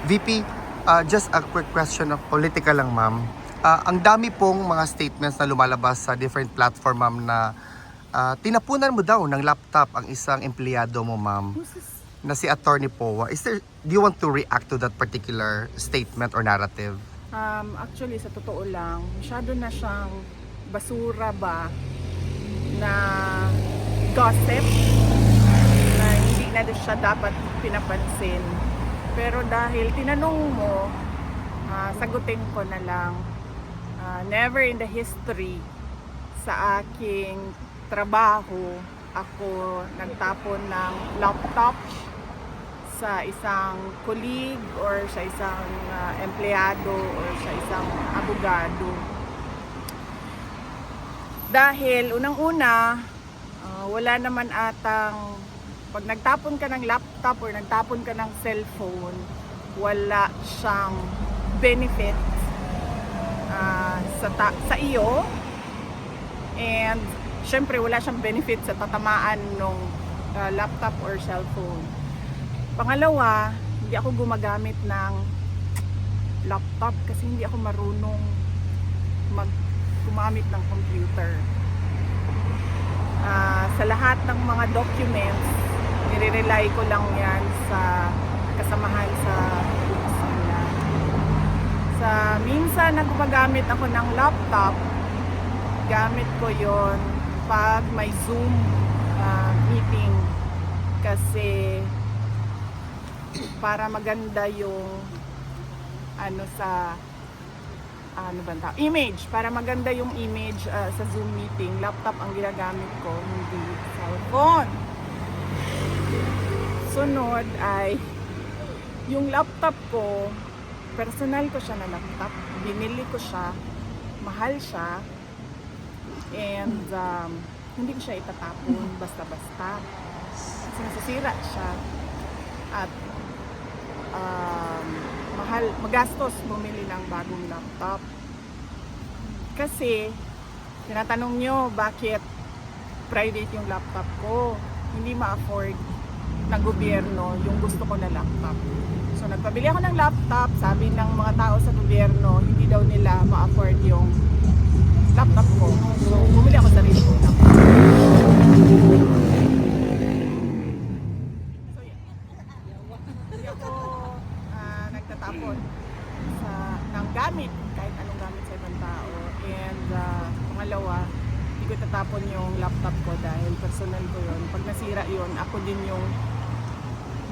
VP, just a quick question of political lang, ma'am. Ang dami pong mga statements na lumalabas sa different platform, ma'am, na tinapunan mo daw ng laptop ang isang empleyado mo, ma'am, na si Attorney Powa. Do you want to react to that particular statement or narrative? Actually, sa totoo lang, masyado na siyang basura ba na gossip na hindi na siya dapat pinapansin. Pero dahil tinanong mo, sagutin ko na lang, never in the history sa aking trabaho ako nagtapon ng laptop sa isang colleague or sa isang empleyado or sa isang abogado. Dahil unang-una, wala naman atang, pag nagtapon ka ng laptop or nagtapon ka ng cellphone, wala siyang benefit sa iyo, and syempre wala siyang benefit sa tatamaan ng laptop or cellphone. Pangalawa, hindi ako gumagamit ng laptop kasi hindi ako marunong gumamit ng computer. Sa lahat ng mga documents, nire-rely ko lang yan sa kasamahan sa opisina. Minsan na gumagamit ako ng laptop, gamit ko yon pag may Zoom meeting kasi para maganda yung image, para maganda yung image sa Zoom meeting, laptop ang ginagamit ko, hindi cellphone. Sunod ay yung laptop ko, personal ko siya na laptop, binili ko siya, mahal siya, and hindi ko siya itatapon basta-basta kasi nasisira siya at magastos bumili ng bagong laptop. Kasi tinatanong nyo bakit private yung laptop ko, hindi ma-afford ng gobyerno yung gusto ko na laptop. So nagpabili ako ng laptop, sabi ng mga tao sa gobyerno hindi daw nila ma-afford yung laptop ko. So bumili ako sa sarili kong laptop. Nagtatapon ng gamit, kahit anong gamit sa ibang tao. And pangalawa, hindi ko tatapon yung laptop ko dahil personal ko yun. Pag nasira yun, ako din yung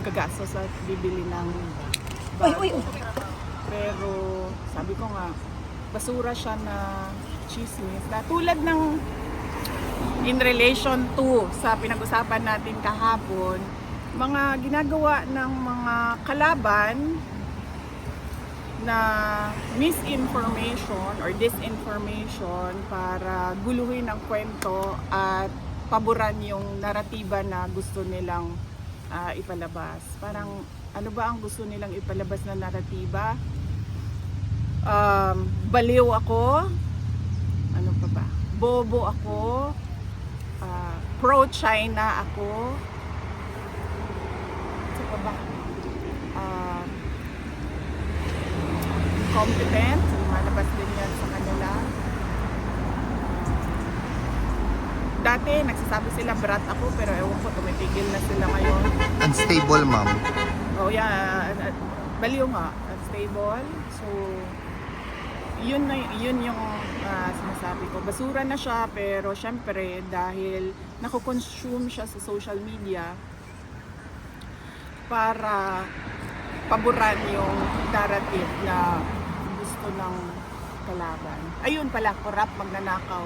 gagastos sa bibili ng bago. Pero sabi ko nga, basura siya na chismis. Tulad ng in relation to sa pinag-usapan natin kahapon, mga ginagawa ng mga kalaban na misinformation or disinformation para guluhin ang kwento at paboran yung naratiba na gusto nilang ipalabas. Parang ano ba ang gusto nilang ipalabas na naratiba? Baliw ako, ano pa ba? Bobo ako, pro-China ako, ba? Competent, malabas din yan sa kanila. Dati nagsasabi sila brat ako, pero ewan ko, tumitigil na sila ngayon. Unstable, ma'am. Oh yeah, baliw nga, unstable. So yun yung sinasabi ko. Basura na siya, pero syempre dahil nako-consume siya sa social media para paboran yung narrative na gusto ng kalaban. Ayun pala, corrupt, magnanakaw.